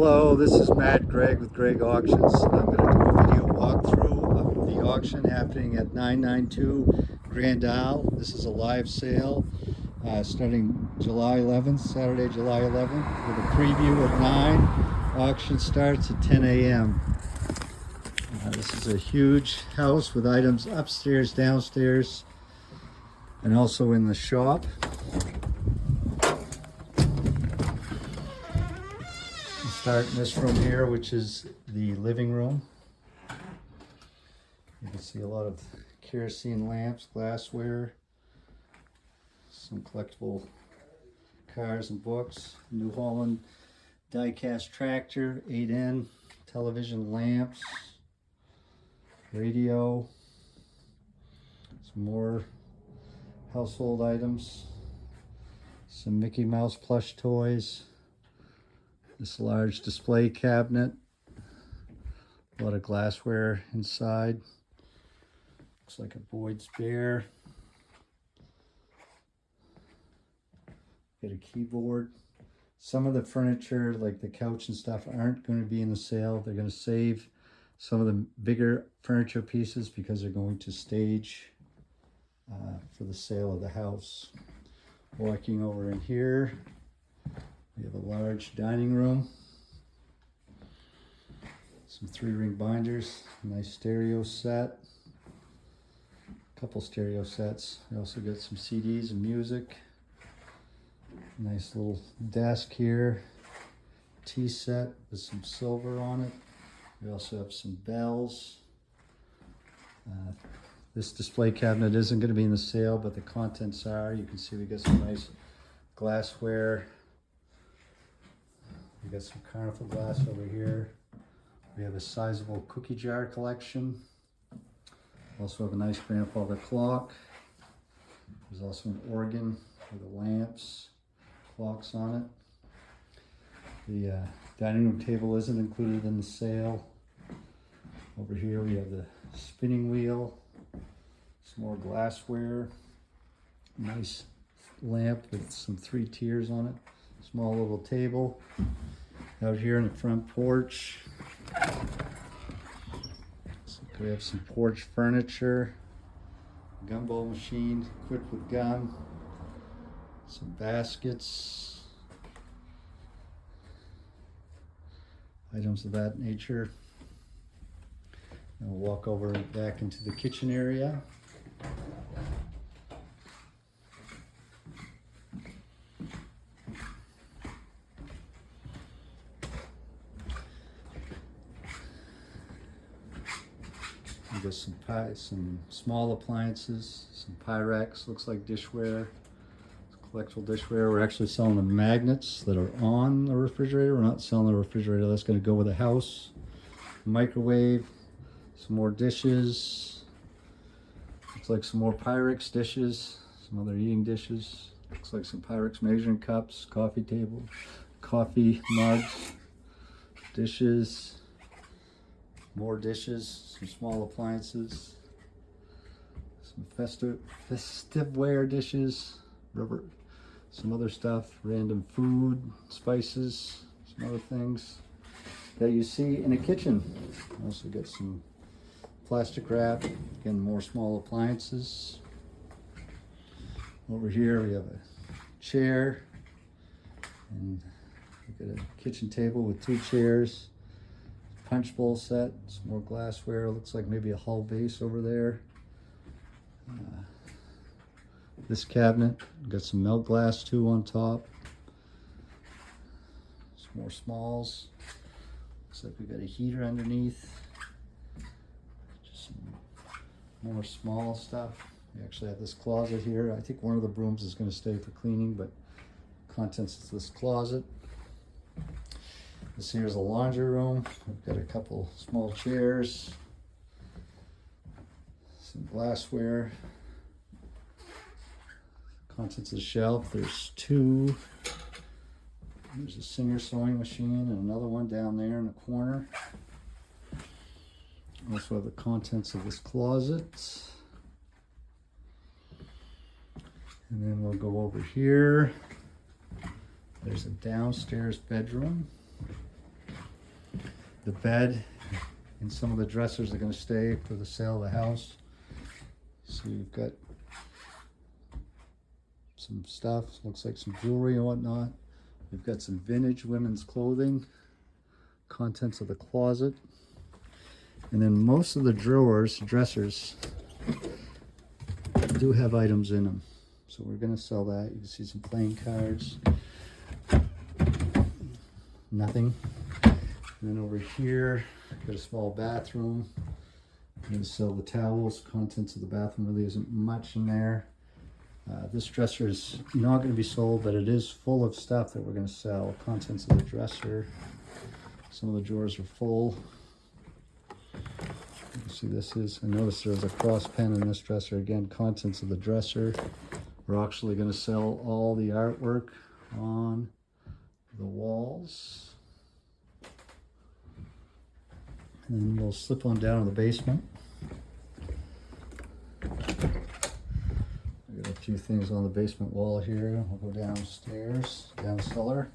Hello, this is Matt Gregg with Gregg Auctions. I'm going to do a video walkthrough of the auction happening at 992 Grand Isle. This is a live sale starting July 11th, Saturday, July 11th, with a preview at 9. Auction starts at 10 a.m. This is a huge house with items upstairs, downstairs, and also in the shop. Start in this room here, which is the living room. You can see a lot of kerosene lamps, glassware, some collectible cars and books, New Holland die-cast tractor, 8N, television lamps, radio, some more household items, some Mickey Mouse plush toys, this large display cabinet, a lot of glassware inside. Looks like a Boyd's Bear. Got a keyboard. Some of the furniture, like the couch and stuff, aren't going to be in the sale. They're going to save some of the bigger furniture pieces because they're going to stage for the sale of the house. Walking over in here, we have a large dining room, some 3-ring binders, a nice stereo set, a couple stereo sets. We also got some CDs and music, nice little desk here, tea set with some silver on it. We also have some bells. This display cabinet isn't going to be in the sale, but the contents are. You can see we got some nice glassware. We got some Carnival glass over here. We have a sizable cookie jar collection. Also have a nice grandfather clock. There's also an organ with the lamps, clocks on it. The dining room table isn't included in the sale. Over here we have the spinning wheel, some more glassware, nice lamp with some 3 tiers on it, small little table. Out here in the front porch, so we have some porch furniture, gumball machine equipped with gum, some baskets, items of that nature. And we'll walk over back into the kitchen area. We got some small appliances, some Pyrex, looks like dishware, collectible dishware. We're actually selling the magnets that are on the refrigerator. We're not selling the refrigerator, that's going to go with the house. Microwave, some more dishes. Looks like some more Pyrex dishes, some other eating dishes. Looks like some Pyrex measuring cups, coffee table, coffee mugs, dishes. More dishes, some small appliances, some festiveware dishes, rubber, some other stuff, random food, spices, some other things that you see in a kitchen. Also got some plastic wrap, again more small appliances. Over here we have a chair, and we got a kitchen table with 2 chairs. Punch bowl set, some more glassware, looks like maybe a Hull base over there. This cabinet, got some melt glass too on top. Some more smalls. Looks like we got a heater underneath. Just some more small stuff. We actually have this closet here. I think one of the brooms is going to stay for cleaning, but contents of this closet. This here is a laundry room. We've got a couple small chairs, some glassware, contents of the shelf. There's 2. There's a Singer sewing machine and another one down there in the corner. Also have the contents of this closet. And then we'll go over here. There's a downstairs bedroom. The bed and some of the dressers are going to stay for the sale of the house. So you've got some stuff, looks like some jewelry and whatnot. We've got some vintage women's clothing, contents of the closet. And then most of the drawers, dressers, do have items in them. So we're going to sell that. You can see some playing cards. Nothing. And then over here, got a small bathroom. I'm going to sell the towels. Contents of the bathroom really isn't much in there. This dresser is not going to be sold, but it is full of stuff that we're going to sell. Contents of the dresser. Some of the drawers are full. You can see this is, I noticed there's a cross pen in this dresser. Again, contents of the dresser. We're actually going to sell all the artwork on the walls. And then we'll slip on down to the basement. I got a few things on the basement wall here. We'll go downstairs, down cellar.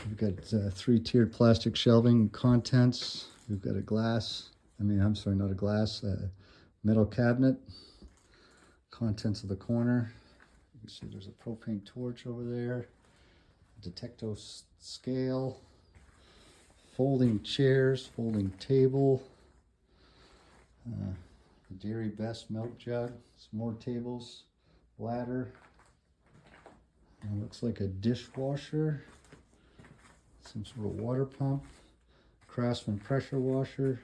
We've got 3-tiered plastic shelving, contents. We've got a glass, not a glass, metal cabinet. Contents of the corner. You can see there's a propane torch over there. A Detecto scale. Folding chairs, folding table. The Dairy Best milk jug. Some more tables. Ladder. And looks like a dishwasher. Some sort of water pump. Craftsman pressure washer.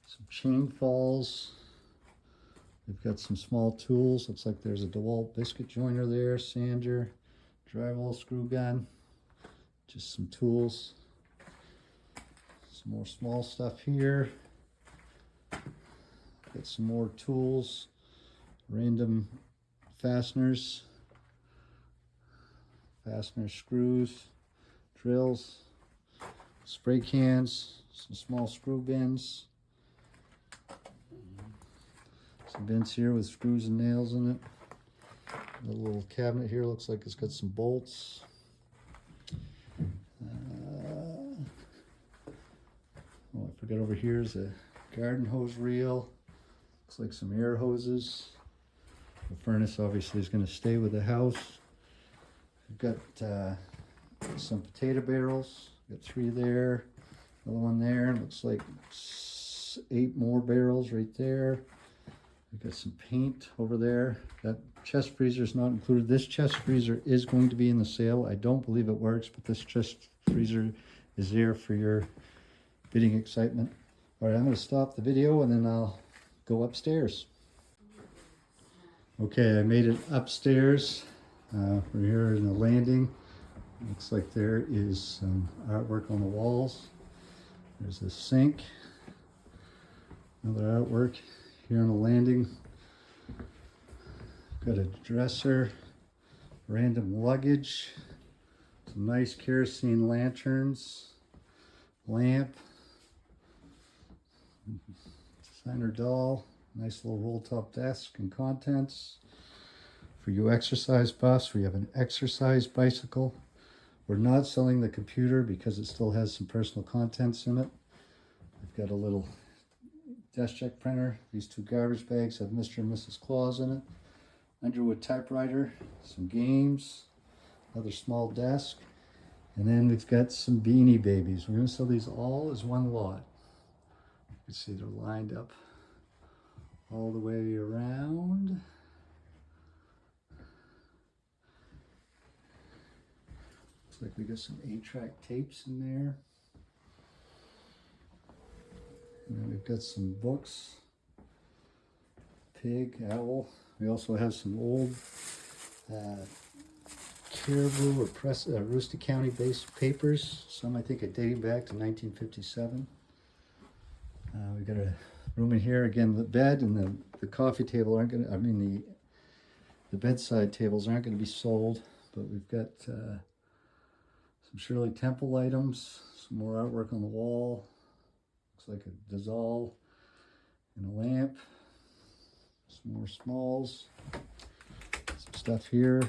Some chain falls. We've got some small tools. Looks like there's a DeWalt biscuit joiner there, sander, drywall screw gun, just some tools. Some more small stuff here. Got some more tools, random fasteners, screws, drills, spray cans, some small screw bins. Some bins here with screws and nails in it. The little cabinet here looks like it's got some bolts. I forgot over here is a garden hose reel. Looks like some air hoses. The furnace obviously is going to stay with the house. We've got some potato barrels. Got 3 there, another one there. Looks like 8 more barrels right there. We've got some paint over there. That chest freezer is not included. This chest freezer is going to be in the sale. I don't believe it works, but this chest freezer is there for your bidding excitement. All right, I'm going to stop the video and then I'll go upstairs. Okay, I made it upstairs. We're here in the landing. Looks like there is some artwork on the walls. There's a sink. Another artwork here on the landing. Got a dresser, random luggage, some nice kerosene lanterns, lamp, designer doll, nice little roll top desk and contents. For you exercise buffs, we have an exercise bicycle. We're not selling the computer because it still has some personal contents in it. We've got a little desk check printer. These 2 garbage bags have Mr. and Mrs. Claus in it. Underwood typewriter, some games, another small desk, and then we've got some Beanie Babies. We're going to sell these all as one lot. You can see they're lined up all the way around. Looks like we got some 8-track tapes in there. And then we've got some books. Pig, owl. We also have some old Caribou or Rooster County based papers. Some I think are dating back to 1957. We got a room in here. Again, the bed and the coffee table aren't going to, the bedside tables aren't going to be sold, but we've got some Shirley Temple items, some more artwork on the wall. Looks like a dissolve and a lamp. Some more smalls. Some stuff here.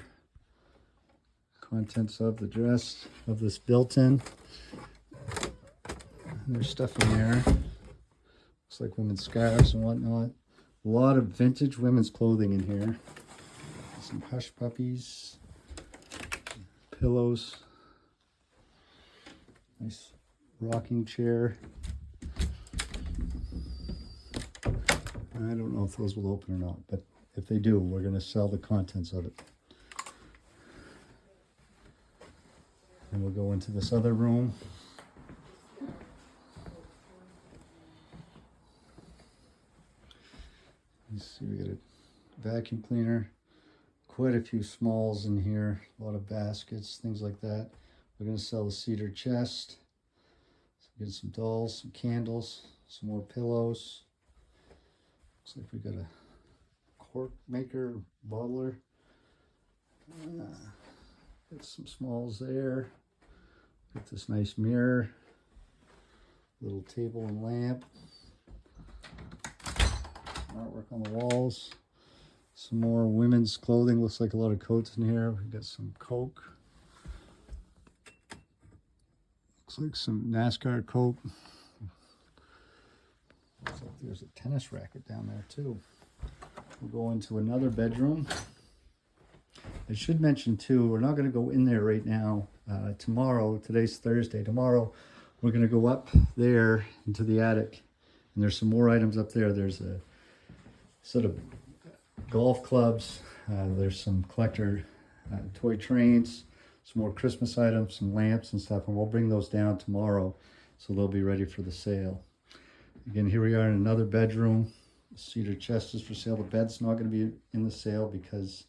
Contents of the dress of this built-in. There's stuff in there. Looks like women's scarves and whatnot. A lot of vintage women's clothing in here. Some hush puppies, pillows, nice rocking chair. I don't know if those will open or not, but if they do, we're going to sell the contents of it. And we'll go into this other room. You see, we got a vacuum cleaner, quite a few smalls in here, a lot of baskets, things like that. We're going to sell the cedar chest. So get some dolls, some candles, some more pillows. Looks like we got a cork maker, bottler. Got some smalls there. Got this nice mirror, little table and lamp. Artwork on the walls. Some more women's clothing. Looks like a lot of coats in here. We got some Coke. Looks like some NASCAR Coke. Looks like there's a tennis racket down there too. We'll go into another bedroom. I should mention too, we're not going to go in there right now. Tomorrow, today's Thursday, tomorrow we're going to go up there into the attic. And there's some more items up there. There's a sort of golf clubs. There's some collector toy trains, some more Christmas items, some lamps and stuff. And we'll bring those down tomorrow so they'll be ready for the sale. Again, here we are in another bedroom. The cedar chest is for sale. The bed's not going to be in the sale because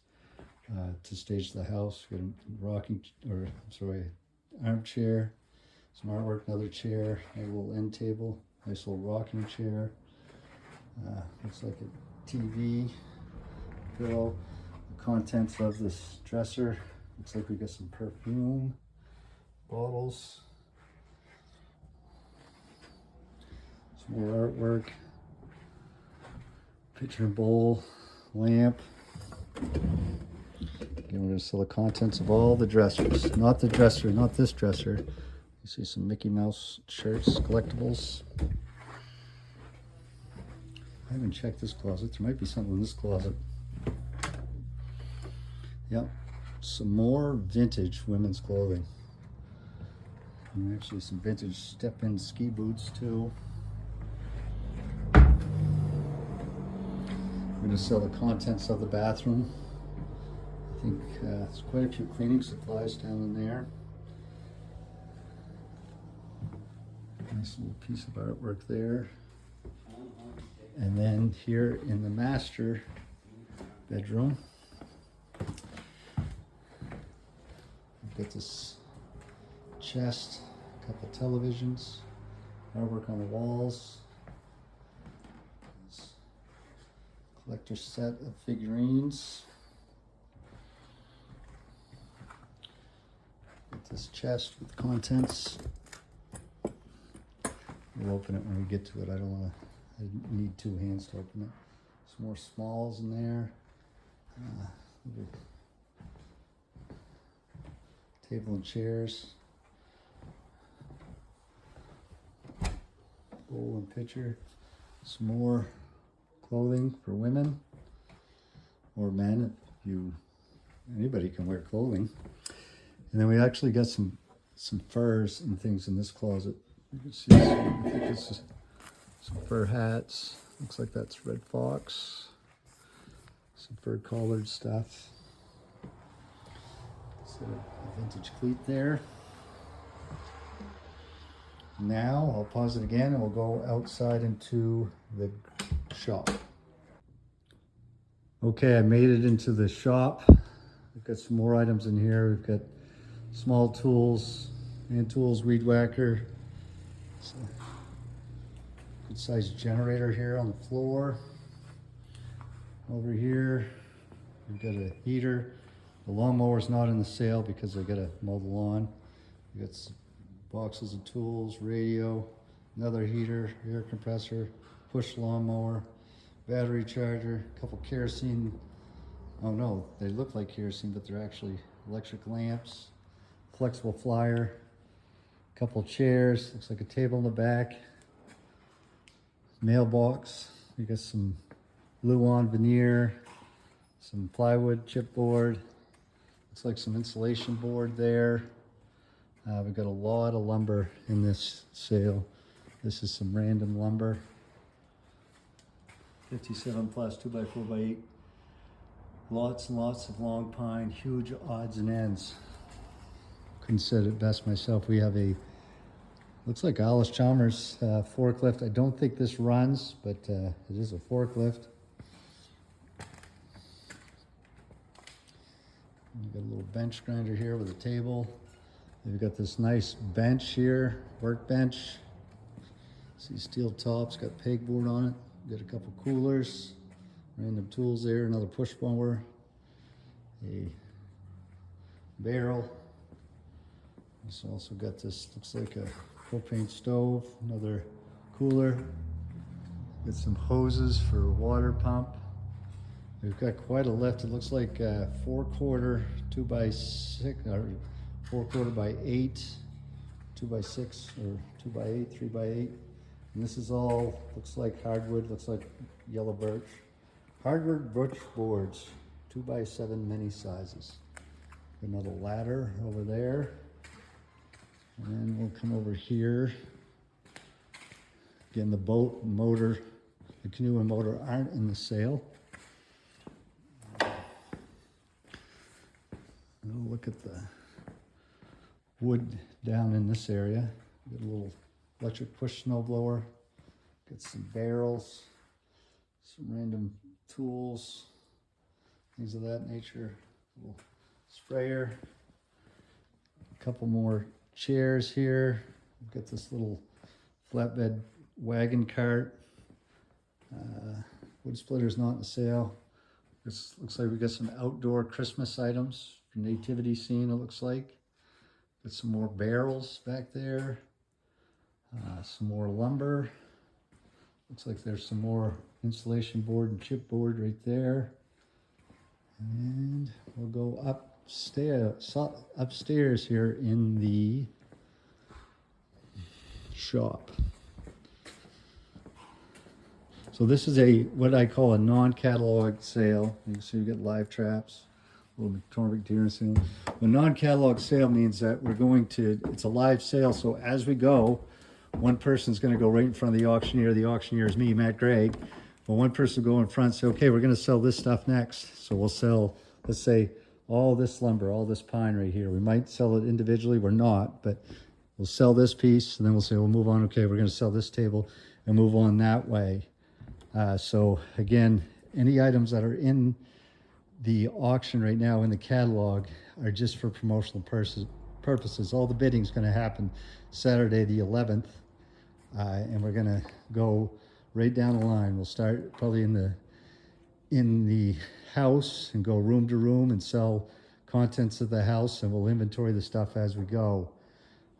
to stage the house, we got a rocking, or sorry, armchair, some artwork, another chair, a little end table, nice little rocking chair. Looks like a TV, pillow, the contents of this dresser. Looks like we got some perfume, bottles, some more artwork, pitcher and bowl, lamp. Again, we're going to sell the contents of all the dressers. Not the dresser, not this dresser. You see some Mickey Mouse shirts, collectibles. I haven't checked this closet. There might be something in this closet. Yep, some more vintage women's clothing. And actually some vintage step-in ski boots too. We're going to sell the contents of the bathroom. I think there's quite a few cleaning supplies down in there. Nice little piece of artwork there. And then here in the master bedroom, we've got this chest, a couple televisions, artwork on the walls, this collector set of figurines. Got this chest with contents. We'll open it when we get to it. I need two hands to open it. Some more smalls in there. Table and chairs. Bowl and pitcher. Some more clothing for women or men. Anybody can wear clothing. And then we actually got some furs and things in this closet. You can see I think this is some fur hats. Looks like that's Red Fox. Some fur collared stuff. So a vintage cleat there. Now I'll pause it again and we'll go outside into the shop. Okay, I made it into the shop. We've got some more items in here. We've got small tools, hand tools, weed whacker. Good sized generator here on the floor. Over here, we've got a heater. The lawnmower's not in the sale because I gotta mow the lawn. We got some boxes of tools, radio, another heater, air compressor, push lawnmower, battery charger, a couple kerosene Oh no, they look like kerosene, but they're actually electric lamps. Flexible flyer, couple chairs, looks like a table in the back. Mailbox, you got some Luan veneer, some plywood chipboard. Looks like some insulation board there. We've got a lot of lumber in this sale. This is some random lumber. 57 plus 2x4x8. Lots and lots of long pine, huge odds and ends. Couldn't said it best myself. We have a, looks like Allis-Chalmers forklift. I don't think this runs, but it is a forklift. We've got a little bench grinder here with a table. We've got this nice bench here, workbench. See steel tops, got pegboard on it. Got a couple coolers, random tools there, another push mower, a barrel. It's also got this, looks like a propane stove, another cooler. Got some hoses for water pump. We've got quite a lift. It looks like 4/4 2x6 or 4/4 by 8, 2x6 or 2x8, 3x8. And this is all, looks like hardwood, looks like yellow birch. Hardwood birch boards, 2x7 mini sizes. Another ladder over there. And then we'll come over here. Again, the boat and motor, the canoe and motor aren't in the sale. We'll look at the wood down in this area. Got a little electric push snow blower. Got some barrels, some random tools, things of that nature. A little sprayer. A couple more chairs here. We've got this little flatbed wagon cart. Wood splitter's not in sale. This looks like we got some outdoor Christmas items for nativity scene, it looks like. Got some more barrels back there. Some more lumber. Looks like there's some more insulation board and chipboard right there. And we'll go upstairs here in the shop. So this is a what I call a non-catalog sale. You can see we got live traps, little McCormick deer and sale. A non-catalog sale means that we're going to, it's a live sale, so as we go, one person's going to go right in front of the auctioneer. The auctioneer is me, Matt Gregg. But one person will go in front and say, okay, we're going to sell this stuff next. So we'll sell, let's say, all this lumber, all this pine right here. We might sell it individually, we're not, but we'll sell this piece, and then we'll say, we'll move on. Okay, we're going to sell this table and move on that way. So again, any items that are in the auction right now in the catalog are just for promotional purposes. All the bidding is going to happen Saturday the 11th, and we're going to go right down the line. We'll start probably in the house and go room to room and sell contents of the house, and we'll inventory the stuff as we go.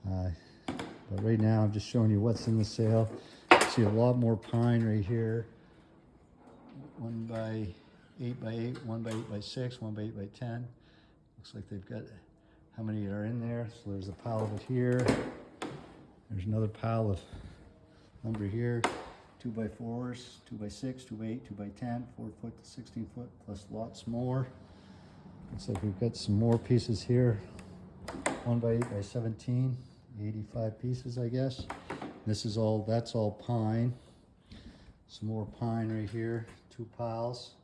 But right now I'm just showing you what's in the sale. See a lot more pine right here. 1x8x8, 1x8x6, 1x8x10. Looks like they've got how many are in there. So there's a pile of it here. There's another pile of lumber here. 2x4s, 2x6, 2x8, 2x10, 4-foot to 16-foot, plus lots more. Looks like we've got some more pieces here. 1x8x17, 85 pieces, I guess. This is all, that's all pine. Some more pine right here, 2 piles.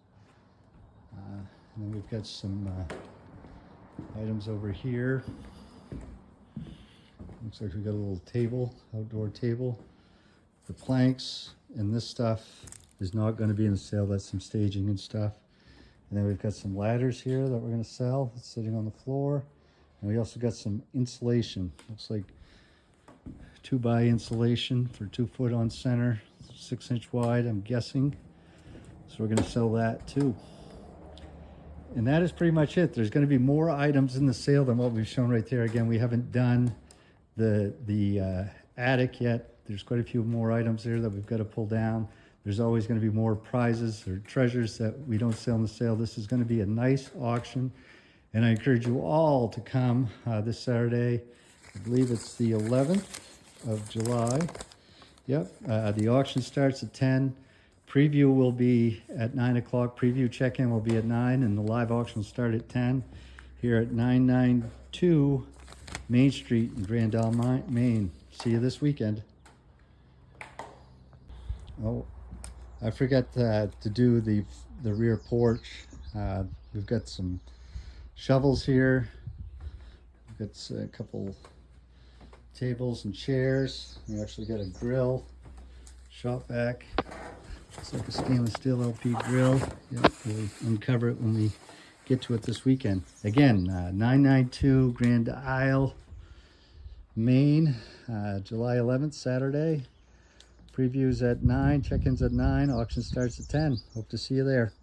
And then we've got some items over here. Looks like we've got a little table, outdoor table. The planks and this stuff is not going to be in the sale. That's some staging and stuff. And then we've got some ladders here that we're going to sell. It's sitting on the floor. And we also got some insulation. Looks like 2x insulation for 2 foot on center, 6-inch wide, I'm guessing. So we're going to sell that too. And that is pretty much it. There's going to be more items in the sale than what we've shown right there. Again, we haven't done the attic yet. There's quite a few more items there that we've got to pull down. There's always going to be more prizes or treasures that we don't sell in the sale. This is going to be a nice auction, and I encourage you all to come this Saturday. I believe it's the 11th of July. Yep, the auction starts at 10. Preview will be at 9 o'clock. Preview check-in will be at 9, and the live auction will start at 10 here at 992 Main Street in Grand Isle, Maine. See you this weekend. Oh, I forgot to do the rear porch. We've got some shovels here. We've got a couple tables and chairs. We actually got a grill, shop vac. Looks like a stainless steel LP grill. Yep, we'll uncover it when we get to it this weekend. Again, 992 Grand Isle, Maine, July 11th, Saturday. Previews at 9, check-ins at 9, auction starts at 10. Hope to see you there.